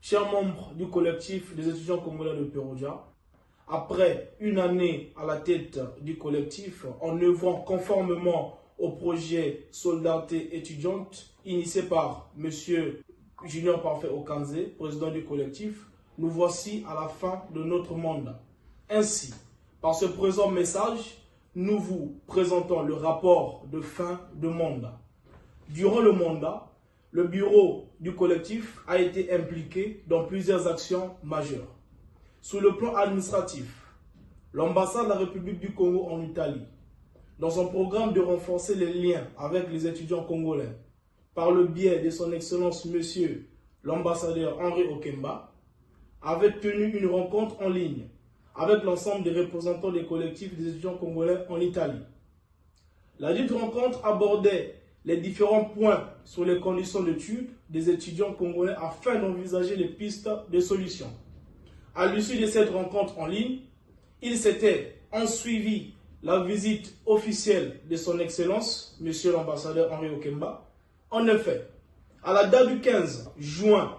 chers membres du collectif des étudiants congolais de Peroudia, après une année à la tête du collectif, en œuvrant conformément au projet Solidarité étudiante initié par M. Junior Parfait Okanze, président du collectif, nous voici à la fin de notre mandat. Ainsi, par ce présent message, nous vous présentons le rapport de fin de mandat. Durant le mandat, le bureau du collectif a été impliqué dans plusieurs actions majeures. Sur le plan administratif, l'ambassade de la République du Congo en Italie, dans son programme de renforcer les liens avec les étudiants congolais, par le biais de son Excellence Monsieur l'ambassadeur Henri Okemba, avait tenu une rencontre en ligne avec l'ensemble des représentants des collectifs des étudiants congolais en Italie. La dite rencontre abordait les différents points sur les conditions d'études des étudiants congolais afin d'envisager les pistes de solutions. À l'issue de cette rencontre en ligne, il s'était ensuivi la visite officielle de son Excellence, Monsieur l'ambassadeur Henri Okemba. En effet, à la date du 15 juin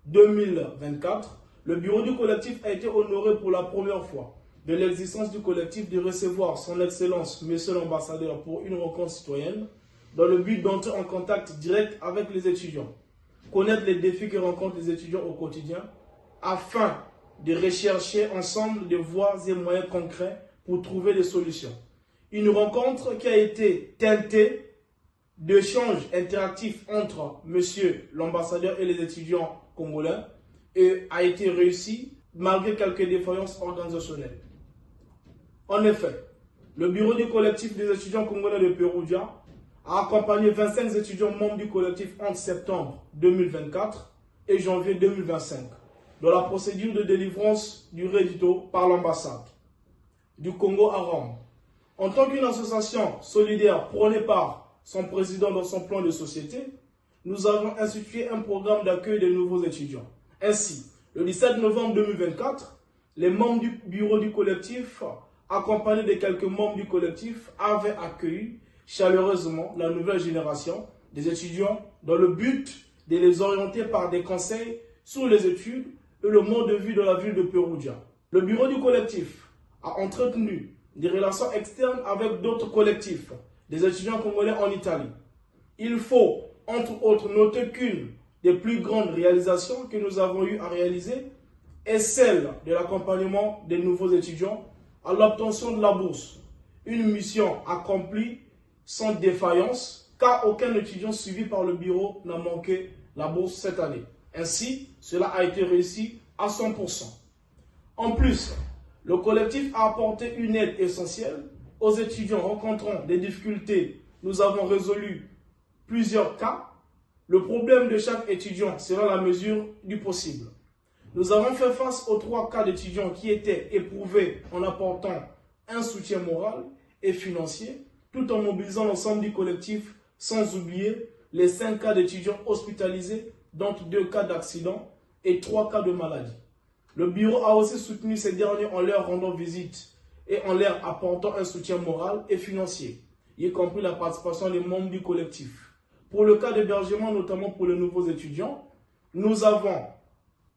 2024, le bureau du collectif a été honoré pour la première fois de l'existence du collectif de recevoir son Excellence, Monsieur l'ambassadeur, pour une rencontre citoyenne, dans le but d'entrer en contact direct avec les étudiants, connaître les défis que rencontrent les étudiants au quotidien, afin de rechercher ensemble des voies et moyens concrets pour trouver des solutions. Une rencontre qui a été teintée d'échanges interactifs entre Monsieur l'ambassadeur et les étudiants congolais et a été réussie malgré quelques défaillances organisationnelles. En effet, le bureau du collectif des étudiants congolais de Peroudia a accompagné 25 étudiants membres du collectif entre septembre 2024 et janvier 2025 dans la procédure de délivrance du rédito par l'ambassade du Congo à Rome. En tant qu'une association solidaire prônée par son président dans son plan de société, nous avons institué un programme d'accueil des nouveaux étudiants. Ainsi, le 17 novembre 2024, les membres du bureau du collectif, accompagnés de quelques membres du collectif, avaient accueilli chaleureusement la nouvelle génération des étudiants dans le but de les orienter par des conseils sur les études et le mode de vie de la ville de Peroudia. Le bureau du collectif a entretenu des relations externes avec d'autres collectifs, des étudiants congolais en Italie. Il faut, entre autres, noter qu'une des plus grandes réalisations que nous avons eu à réaliser est celle de l'accompagnement des nouveaux étudiants à l'obtention de la bourse. Une mission accomplie sans défaillance, car aucun étudiant suivi par le bureau n'a manqué la bourse cette année. Ainsi, cela a été réussi à 100%. En plus, le collectif a apporté une aide essentielle aux étudiants rencontrant des difficultés. Nous avons résolu plusieurs cas. Le problème de chaque étudiant sera la mesure du possible. Nous avons fait face aux 3 cas d'étudiants qui étaient éprouvés en apportant un soutien moral et financier, tout en mobilisant l'ensemble du collectif, sans oublier les 5 cas d'étudiants hospitalisés, dont 2 cas d'accident et 3 cas de maladie. Le bureau a aussi soutenu ces derniers en leur rendant visite et en leur apportant un soutien moral et financier, y compris la participation des membres du collectif. Pour le cas d'hébergement, notamment pour les nouveaux étudiants, nous n'avons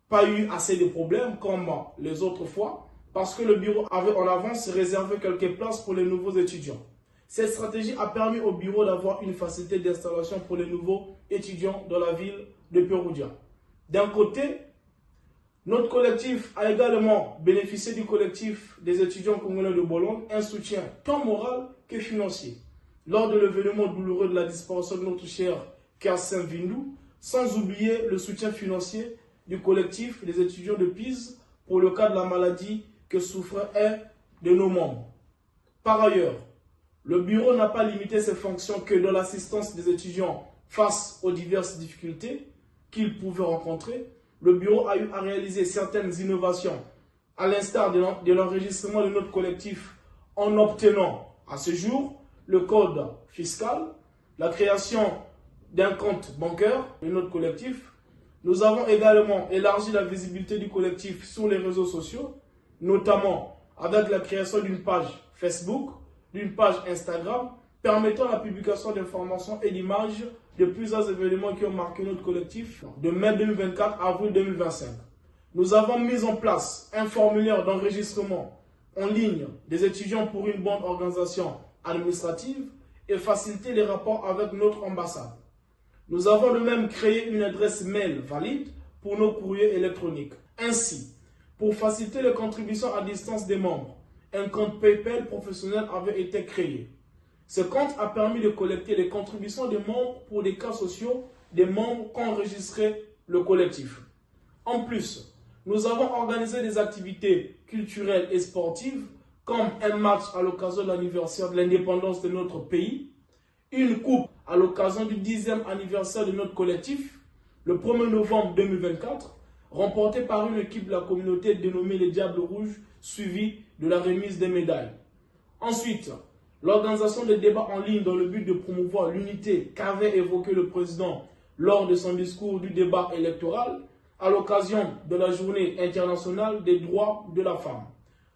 pas eu assez de problèmes comme les autres fois parce que le bureau avait en avance réservé quelques places pour les nouveaux étudiants. Cette stratégie a permis au bureau d'avoir une facilité d'installation pour les nouveaux étudiants dans la ville de Peroudia. D'un côté, notre collectif a également bénéficié du collectif des étudiants congolais de Bologne un soutien tant moral que financier lors de l'événement douloureux de la disparition de notre cher Kersen Vindou, sans oublier le soutien financier du collectif des étudiants de Pise pour le cas de la maladie que souffrait un de nos membres. Par ailleurs, le bureau n'a pas limité ses fonctions que dans l'assistance des étudiants face aux diverses difficultés qu'ils pouvaient rencontrer. Le bureau a eu à réaliser certaines innovations, à l'instar de l'enregistrement de notre collectif en obtenant à ce jour le code fiscal, la création d'un compte bancaire de notre collectif. Nous avons également élargi la visibilité du collectif sur les réseaux sociaux, notamment avec la création d'une page Facebook, d'une page Instagram, permettant la publication d'informations et d'images de plusieurs événements qui ont marqué notre collectif de mai 2024 à avril 2025. Nous avons mis en place un formulaire d'enregistrement en ligne des étudiants pour une bonne organisation administrative et faciliter les rapports avec notre ambassade. Nous avons de même créé une adresse mail valide pour nos courriers électroniques. Ainsi, pour faciliter les contributions à distance des membres, un compte PayPal professionnel avait été créé. Ce compte a permis de collecter les contributions des membres pour des cas sociaux des membres qu'enregistrait le collectif. En plus, nous avons organisé des activités culturelles et sportives comme un match à l'occasion de l'anniversaire de l'indépendance de notre pays, une coupe à l'occasion du 10e anniversaire de notre collectif, le 1er novembre 2024, remporté par une équipe de la communauté dénommée les Diables Rouges, suivie de la remise des médailles. Ensuite, l'organisation de débats en ligne dans le but de promouvoir l'unité qu'avait évoqué le président lors de son discours du débat électoral à l'occasion de la Journée internationale des droits de la femme.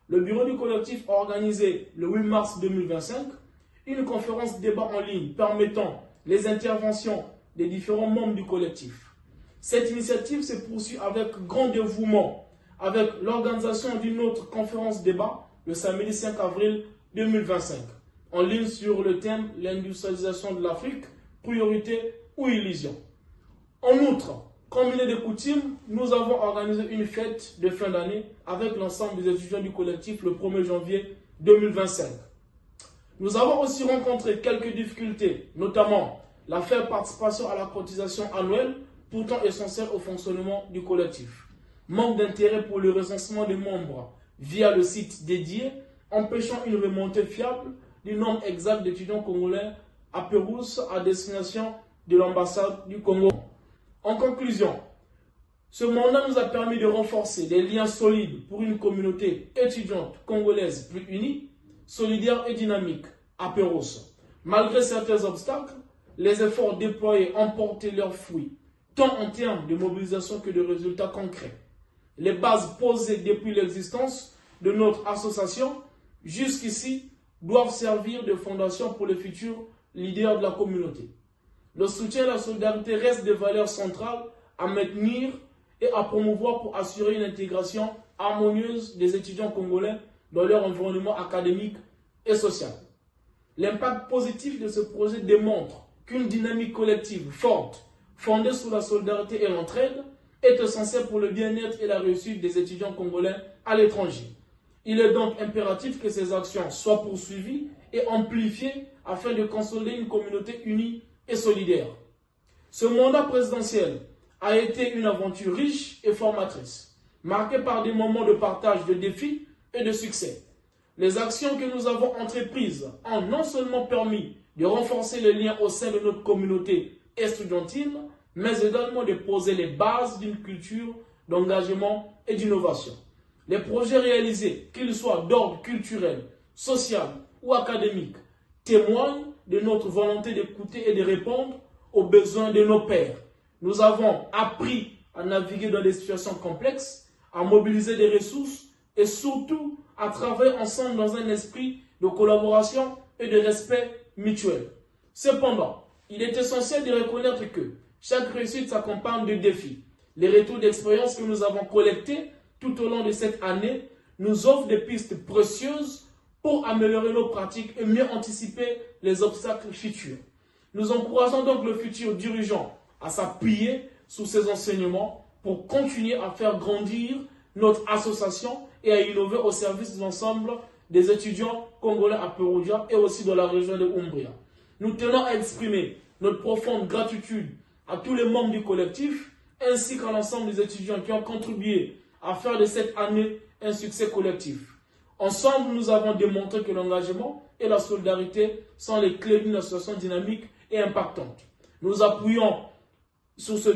Le bureau du collectif a organisé le 8 mars 2025 une conférence débat en ligne permettant les interventions des différents membres du collectif. Cette initiative se poursuit avec grand dévouement avec l'organisation d'une autre conférence débat le samedi 5 avril 2025 en ligne sur le thème « L'industrialisation de l'Afrique, priorité ou illusion ». En outre, comme il est de coutume, nous avons organisé une fête de fin d'année avec l'ensemble des étudiants du collectif le 1er janvier 2025. Nous avons aussi rencontré quelques difficultés, notamment la faible participation à la cotisation annuelle, pourtant essentielle au fonctionnement du collectif. Manque d'intérêt pour le recensement des membres via le site dédié, empêchant une remontée fiable du nombre exact d'étudiants congolais à Pérouse à destination de l'ambassade du Congo. En conclusion, ce mandat nous a permis de renforcer des liens solides pour une communauté étudiante congolaise plus unie, solidaire et dynamique à Pérouse. Malgré certains obstacles, les efforts déployés ont porté leurs fruits, tant en termes de mobilisation que de résultats concrets. Les bases posées depuis l'existence de notre association jusqu'ici doivent servir de fondation pour les futurs leaders de la communauté. Le soutien et la solidarité restent des valeurs centrales à maintenir et à promouvoir pour assurer une intégration harmonieuse des étudiants congolais dans leur environnement académique et social. L'impact positif de ce projet démontre qu'une dynamique collective forte, fondée sur la solidarité et l'entraide, est essentielle pour le bien-être et la réussite des étudiants congolais à l'étranger. Il est donc impératif que ces actions soient poursuivies et amplifiées afin de consolider une communauté unie et solidaire. Ce mandat présidentiel a été une aventure riche et formatrice, marquée par des moments de partage de défis et de succès. Les actions que nous avons entreprises ont non seulement permis de renforcer les liens au sein de notre communauté estudiantine, mais également de poser les bases d'une culture d'engagement et d'innovation. Les projets réalisés, qu'ils soient d'ordre culturel, social ou académique, témoignent de notre volonté d'écouter et de répondre aux besoins de nos pairs. Nous avons appris à naviguer dans des situations complexes, à mobiliser des ressources et surtout à travailler ensemble dans un esprit de collaboration et de respect mutuel. Cependant, il est essentiel de reconnaître que chaque réussite s'accompagne de défis. Les retours d'expérience que nous avons collectés tout au long de cette année nous offrent des pistes précieuses pour améliorer nos pratiques et mieux anticiper les obstacles futurs. Nous encourageons donc le futur dirigeant à s'appuyer sur ces enseignements pour continuer à faire grandir notre association et à innover au service de l'ensemble des étudiants congolais à Peroudia et aussi dans la région de Umbria. Nous tenons à exprimer notre profonde gratitude à tous les membres du collectif ainsi qu'à l'ensemble des étudiants qui ont contribué à faire de cette année un succès collectif. Ensemble, nous avons démontré que l'engagement et la solidarité sont les clés d'une association dynamique et impactante. Nous nous appuyons sur ce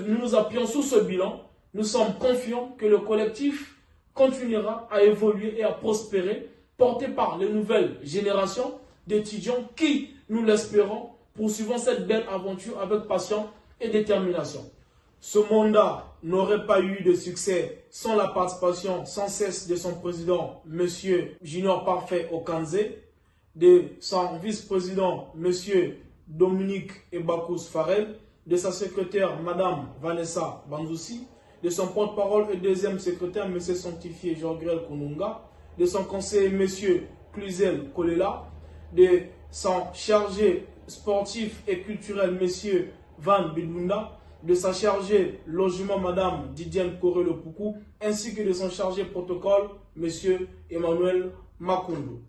bilan. Nous sommes confiants que le collectif continuera à évoluer et à prospérer, porté par les nouvelles générations d'étudiants qui, nous l'espérons, poursuivons cette belle aventure avec passion et détermination. Ce mandat n'aurait pas eu de succès sans la participation sans cesse de son président, M. Junior Parfait Okanze, de son vice-président, M. Dominique Ebakous Farel, de sa secrétaire, Madame Vanessa Banzoussi, de son porte-parole et deuxième secrétaire, M. Sanctifié Jorgrel Konunga, de son conseiller, M. Cluzel Kolela, de son chargé sportif et culturel, M. Van Bidunda, de sa chargée logement, Mme Didiane Korelo-Poukou, ainsi que de son chargé protocole, M. Emmanuel Makondo.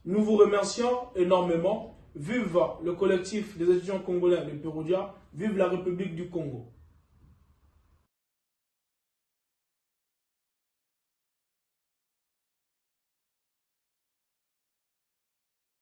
Nous vous remercions énormément. Vive le collectif des étudiants congolais de Peroudia, vive la République du Congo.